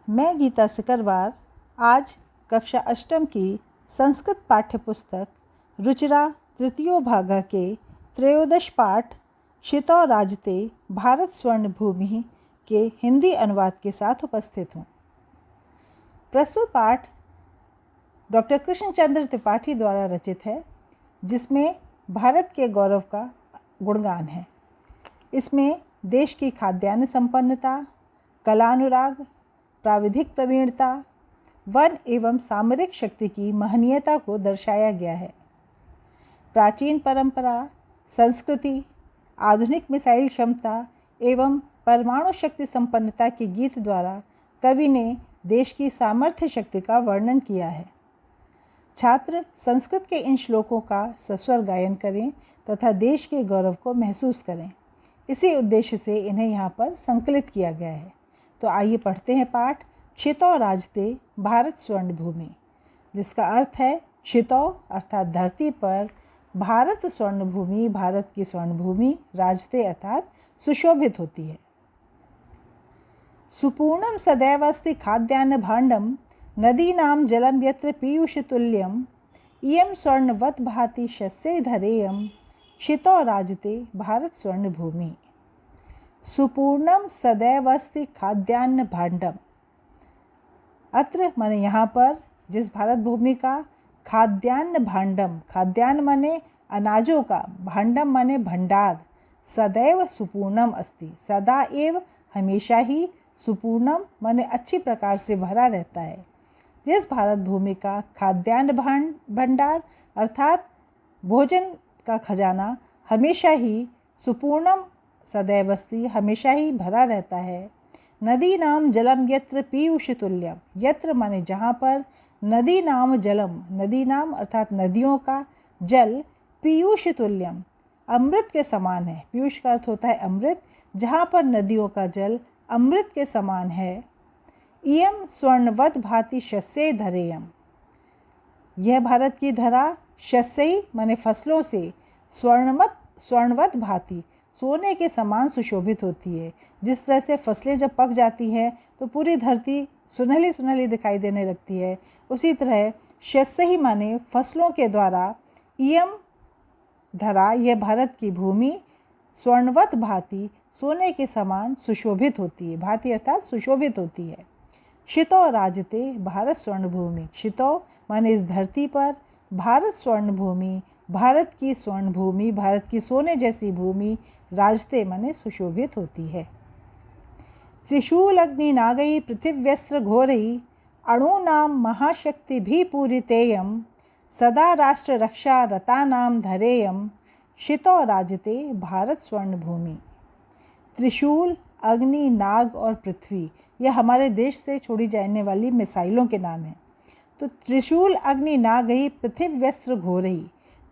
मैं गीता सिकरवार आज कक्षा अष्टम की संस्कृत पाठ्य पुस्तक रुचिरा तृतीयो भागा के त्रयोदश पाठ शितो राजते भारत स्वर्ण भूमि के हिंदी अनुवाद के साथ उपस्थित हूँ। प्रस्तुत पाठ डॉक्टर कृष्णचंद्र त्रिपाठी द्वारा रचित है, जिसमें भारत के गौरव का गुणगान है। इसमें देश की खाद्यान्न संपन्नता, कलानुराग, प्राविधिक प्रवीणता, वन एवं सामरिक शक्ति की महनीयता को दर्शाया गया है। प्राचीन परंपरा, संस्कृति, आधुनिक मिसाइल क्षमता एवं परमाणु शक्ति संपन्नता के गीत द्वारा कवि ने देश की सामर्थ्य शक्ति का वर्णन किया है। छात्र संस्कृत के इन श्लोकों का सस्वर गायन करें तथा देश के गौरव को महसूस करें। इसी उद्देश्य से इन्हें यहाँ पर संकलित किया गया है। तो आइए पढ़ते हैं पाठ क्षितो राजते भारत स्वर्ण भूमि, जिसका अर्थ है क्षितो अर्थात धरती पर, भारत स्वर्ण भूमि भारत की स्वर्ण भूमि, राजते अर्थात सुशोभित होती है। सुपूर्णम सदैवस्ति खाद्यान्न भाण्डम नदीनां जलम यत्र पीयूषतुल्यम इयं स्वर्णवत् भाति शस्ये धरेयम क्षितो राजते भारत स्वर्ण भूमि। सुपूर्णम सदैवस्ति खाद्यान्न भाण्डम, अत्र माने यहाँ पर जिस भारत भूमि का, खाद्यान्न भाण्डम, खाद्यान्न माने अनाजों का, भाण्डम माने भंडार, सदैव सुपूर्णम अस्ति, सदा एव हमेशा ही, सुपूर्णम माने अच्छी प्रकार से भरा रहता है। जिस भारत भूमि का खाद्यान्न भंडार अर्थात भोजन का खजाना हमेशा ही, सुपूर्णम सदैवस्ति हमेशा ही भरा रहता है। नदी नाम जलम यत्र पीयूषतुल्यम, यत्र माने जहाँ पर, नदी नाम जलम, नदी नाम अर्थात नदियों का, जल, पीयूषतुल्यम अमृत के समान है। पीयूष का अर्थ होता है अमृत, जहाँ पर नदियों का जल अमृत के समान है। इयम स्वर्णवत् भाति शस्ये धरेयम, यह भारत की धरा, शस्यई माने फसलों से, स्वर्णवत् भाति सोने के समान सुशोभित होती है। जिस तरह से फसलें जब पक जाती हैं तो पूरी धरती सुनहली सुनहली दिखाई देने लगती है, उसी तरह शस्यई माने फसलों के द्वारा, इयम धरा यह भारत की भूमि, स्वर्णवत् भाति सोने के समान सुशोभित होती है। भाति अर्थात सुशोभित होती है। क्षितो राजते भारत स्वर्ण भूमि, क्षितो माने इस धरती पर, भारत स्वर्ण भूमि भारत की स्वर्ण भूमि, भारत की सोने जैसी भूमि, राजते माने सुशोभित होती है। त्रिशूल अग्नि नागई पृथिव्यस्त्र घोरई अणूनां महाशक्ति भी पूरितेयम सदा राष्ट्र रक्षा रतानाम धरेयम क्षितो राजते भारत स्वर्ण भूमि। त्रिशूल, अग्नि, नाग और पृथ्वी यह हमारे देश से छोड़ी जाने वाली मिसाइलों के नाम हैं। तो त्रिशूल अग्नि नागई पृथिव्यस्त्र घोरई,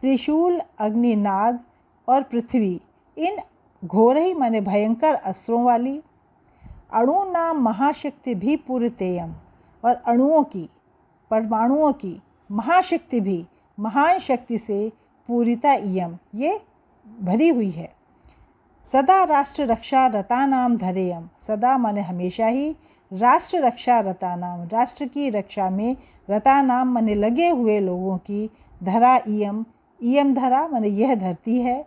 त्रिशूल, अग्नि, नाग और पृथ्वी, इन घोरई माने भयंकर अस्त्रों वाली, अणु नाम महाशक्ति भी पूरितेयम और अणुओं की, परमाणुओं की, महाशक्ति भी महान शक्ति से, पूरिता इयम ये भरी हुई है। सदा राष्ट्र रक्षा रतानाम धरेयम, सदा माने हमेशा ही, राष्ट्र रक्षा रतानाम राष्ट्र की रक्षा में, रतानाम माने लगे हुए लोगों की, धरा इयम, इयम धरा माने यह धरती है।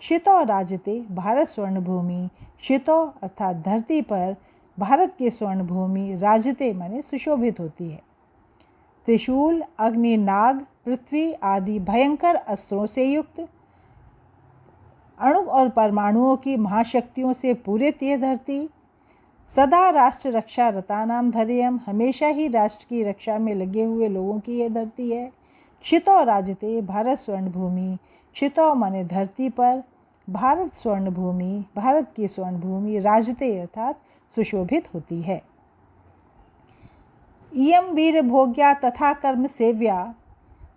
क्षितो राजते भारत स्वर्ण भूमि, क्षितो अर्थात धरती पर, भारत की स्वर्ण भूमि, राजते माने सुशोभित होती है। त्रिशूल, अग्नि, नाग, पृथ्वी आदि भयंकर अस्त्रों से युक्त, अणु और परमाणुओं की महाशक्तियों से पूरित यह धरती, सदा राष्ट्र रक्षा रतानाम धरेयम हमेशा ही राष्ट्र की रक्षा में लगे हुए लोगों की यह धरती है। क्षितो राजते भारत स्वर्ण भूमि, क्षितो माने धरती पर, भारत स्वर्ण भूमि भारत की स्वर्ण भूमि, राजते अर्थात सुशोभित होती है। इयं वीर भोग्या तथा कर्म सेव्या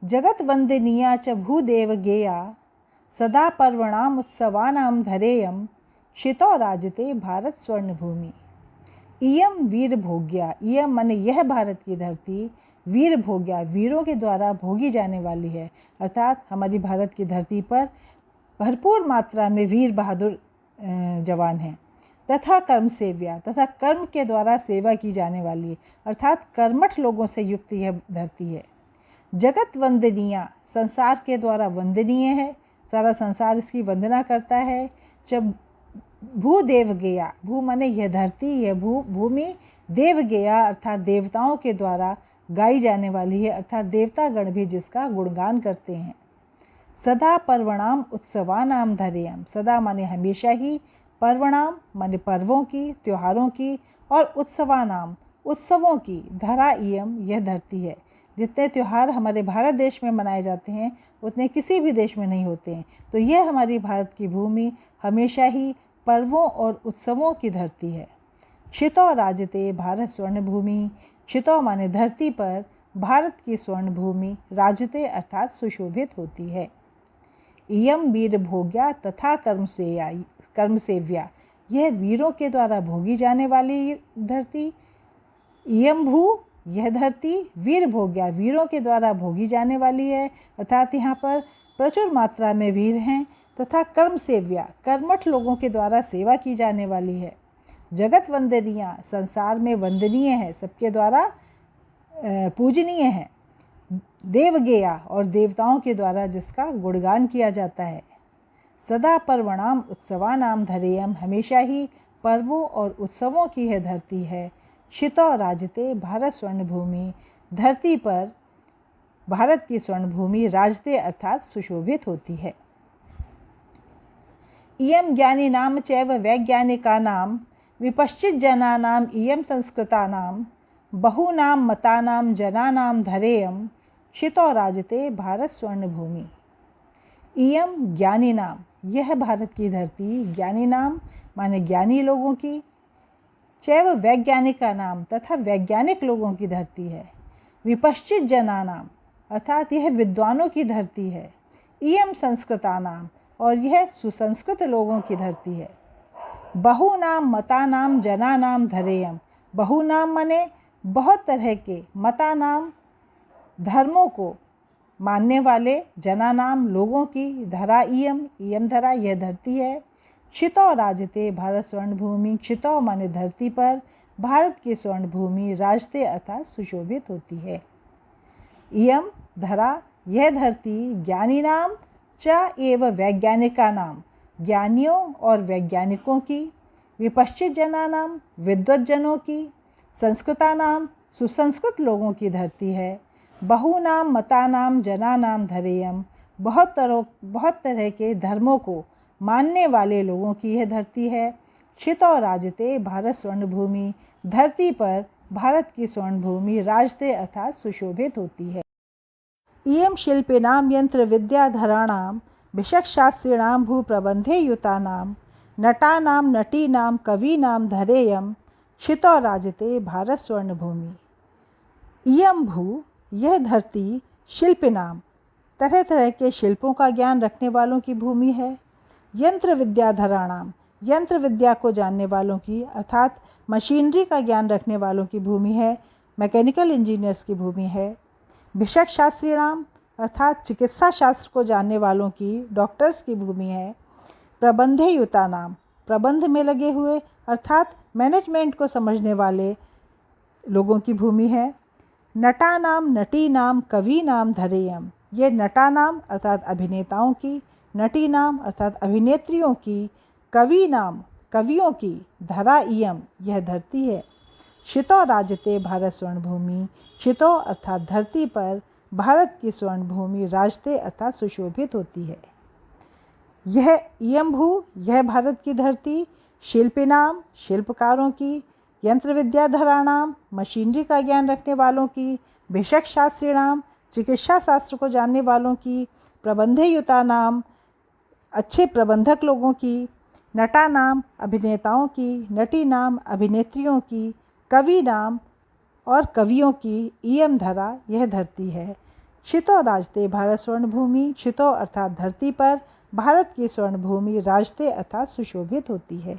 जगत वंदनीया च भूदेव गेया सदा पर्वणाम उत्सवानाम धरेयम क्षितो राजते भारत स्वर्ण भूमि। इयम वीर भोग्या, इयम माने यह भारत की धरती, वीर भोग्या वीरों के द्वारा भोगी जाने वाली है, अर्थात हमारी भारत की धरती पर भरपूर मात्रा में वीर बहादुर जवान हैं। तथा कर्म सेव्या, तथा कर्म के द्वारा सेवा की जाने वाली है, अर्थात कर्मठ लोगों से युक्त यह धरती है। जगत वंदनीया, संसार के द्वारा वंदनीय है, सारा संसार इसकी वंदना करता है। जब भूदेव गया, भू माने यह धरती, यह भूमि, देव गया अर्थात देवताओं के द्वारा गाई जाने वाली है, अर्थात देवतागण भी जिसका गुणगान करते हैं। सदा पर्वणाम उत्सवानाम धरेयम, सदा माने हमेशा ही, पर्वणाम माने पर्वों की, त्योहारों की, और उत्सवानाम उत्सवों की, धरा इयम यह धरती है। जितने त्यौहार हमारे भारत देश में मनाए जाते हैं उतने किसी भी देश में नहीं होते हैं। तो यह हमारी भारत की भूमि हमेशा ही पर्वों और उत्सवों की धरती है। क्षितो राजते भारत स्वर्ण भूमि, क्षितो माने धरती पर, भारत की स्वर्ण भूमि राजते अर्थात सुशोभित होती है। इयम वीर भोग्या तथा कर्म सेव्या, यह वीरों के द्वारा भोगी जाने वाली धरती। इयम भू, यह धरती, वीर भोग्या, वीरों के द्वारा भोगी जाने वाली है, अर्थात यहाँ पर प्रचुर मात्रा में वीर हैं। तथा कर्म सेव्या, कर्मठ लोगों के द्वारा सेवा की जाने वाली है। जगत वंदनीया, संसार में वंदनीय है, सबके द्वारा पूजनीय है। देवगेया, और देवताओं के द्वारा जिसका गुणगान किया जाता है। सदा पर्वणाम उत्सवानाम धरेयम, हमेशा ही पर्वों और उत्सवों की यह धरती है। क्षितो राजते भारत स्वर्ण भूमि, धरती पर भारत की स्वर्ण भूमि राजते अर्थात सुशोभित होती है। इयम ज्ञानी नाम चैव वैज्ञानिका नाम, विपश्चित जनानाम इयम संस्कृतानाम, बहूनाम मतानाम जनानाम धरेयम, क्षितो राजते भारत स्वर्ण भूमि। इयम ज्ञानी नाम, यह भारत की धरती, ज्ञानी नाम माने ज्ञानी लोगों की, चैव वैज्ञानिक का नाम, तथा वैज्ञानिक लोगों की धरती है। विपश्चित जनानाम, अर्थात यह विद्वानों की धरती है। इयम संस्कृतानाम, और यह सुसंस्कृत लोगों की धरती है। बहुनाम मतानाम जनानाम धरेयम, बहुनाम माने बहुत तरह के, मतानाम धर्मों को मानने वाले, जनानाम लोगों की, धरा इयम, इयम धरा यह धरती है। क्षितो राजते भारत स्वर्ण भूमि, क्षितो माने धरती पर, भारत की स्वर्ण भूमि राजते अर्थात सुशोभित होती है। इयम धरा यह धरती, ज्ञानी नाम च एव वैज्ञानिका नाम, ज्ञानियों और वैज्ञानिकों की, विपश्चित जनानाम विद्वज्जनों की, संस्कृता नाम सुसंस्कृत लोगों की धरती है। बहुनाम मतानाम जनानाम धरेयम, बहुत तरह के धर्मों को मानने वाले लोगों की यह धरती है। क्षितो राजते भारत स्वर्ण भूमि, धरती पर भारत की स्वर्ण भूमि राजते अर्थात सुशोभित होती है। इयम शिल्पिनाम यंत्र विद्याधराणाम, भिषक्शास्त्रिणाम भूप्रबंधे युतानाम, नटानाम नटीनाम कवीनाम धरेयम, क्षितो राजते भारत स्वर्ण भूमि। इयम भू, यह धरती, शिल्पिनाम तरह तरह के शिल्पों का ज्ञान रखने वालों की भूमि है। यंत्र विद्याधराणाम, यंत्र विद्या को जानने वालों की, अर्थात मशीनरी का ज्ञान रखने वालों की भूमि है, मैकेनिकल इंजीनियर्स की भूमि है। भिषक शास्त्रीणाम, अर्थात चिकित्सा शास्त्र को जानने वालों की, डॉक्टर्स की भूमि है। प्रबंधे युता नाम, प्रबंध में लगे हुए अर्थात मैनेजमेंट को समझने वाले लोगों की भूमि है। नटा नाम नटी नाम कवि नाम धरेयम, ये नटा नाम अर्थात अभिनेताओं की, नटी नाम अर्थात अभिनेत्रियों की, कवि नाम कवियों की, धरा इयम यह धरती है। क्षितो राजते भारत स्वर्ण भूमि, क्षितो अर्थात धरती पर भारत की स्वर्ण भूमि राजते अर्थात सुशोभित होती है। यह इयम भू, यह भारत की धरती, शिल्पिनाम शिल्पकारों की, यंत्र विद्याधराणाम मशीनरी का ज्ञान रखने वालों की, भिषक शास्त्रीणाम चिकित्सा शास्त्र को जानने वालों की, प्रबंधयुता नाम अच्छे प्रबंधक लोगों की, नटा नाम अभिनेताओं की, नटी नाम अभिनेत्रियों की, कवि नाम और कवियों की, इयम धरा यह धरती है। क्षितो राजते भारत स्वर्ण भूमि, क्षितो अर्थात धरती पर भारत की स्वर्ण भूमि राजते अर्थात सुशोभित होती है।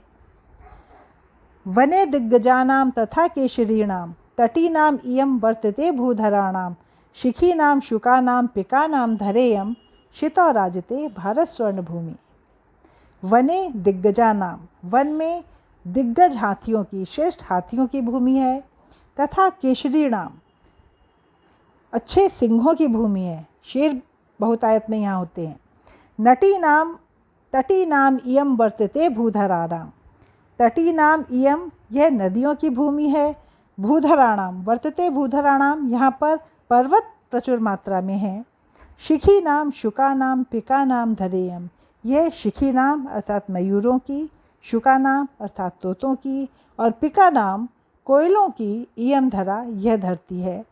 वने दिग्गजानाम तथा केशरीणाम तटीनाम इयम वर्तते भूधराणाम, शिखीनाम शुकानाम पिकानाम धरेयम, क्षितो राजते भारत स्वर्ण भूमि। वने दिग्गजानाम, वन में दिग्गज हाथियों की, श्रेष्ठ हाथियों की भूमि है। तथा केशरीणाम, अच्छे सिंहों की भूमि है। शेर बहुतायत में यहाँ होते हैं। नटीनाम तटीनाम इयं वर्तते भूधराणाम, तटीनाम इयं, यह नदियों की भूमि है। भूधराणाम वर्तते भूधराणाम, यहाँ पर पर्वत प्रचुर मात्रा में है। शिखी नाम शुका नाम पिका नाम धरेयम, यह शिखी नाम अर्थात मयूरों की, शुका नाम अर्थात तोतों की, और पिका नाम कोयलों की, इयम धरा, यह धरती है।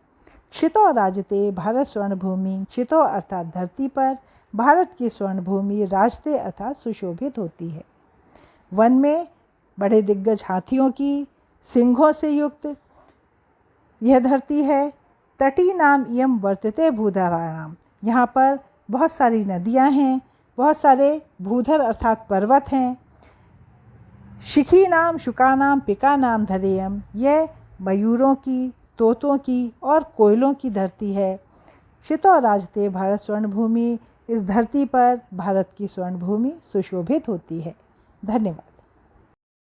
क्षितो राजते भारत स्वर्ण भूमि, क्षितो अर्थात धरती पर, भारत की स्वर्ण भूमि राजते अर्थात सुशोभित होती है। वन में बड़े दिग्गज हाथियों की, सिंहों से युक्त यह धरती है। तटी नाम इयम वर्तते भूधराणाम, यहाँ पर बहुत सारी नदियाँ हैं, बहुत सारे भूधर अर्थात पर्वत हैं। शिखी नाम शुका नाम पिका नाम धरेयम, यह मयूरों की, तोतों की और कोयलों की धरती है। क्षितो राजते भारत स्वर्ण भूमि, इस धरती पर भारत की स्वर्ण भूमि सुशोभित होती है। धन्यवाद।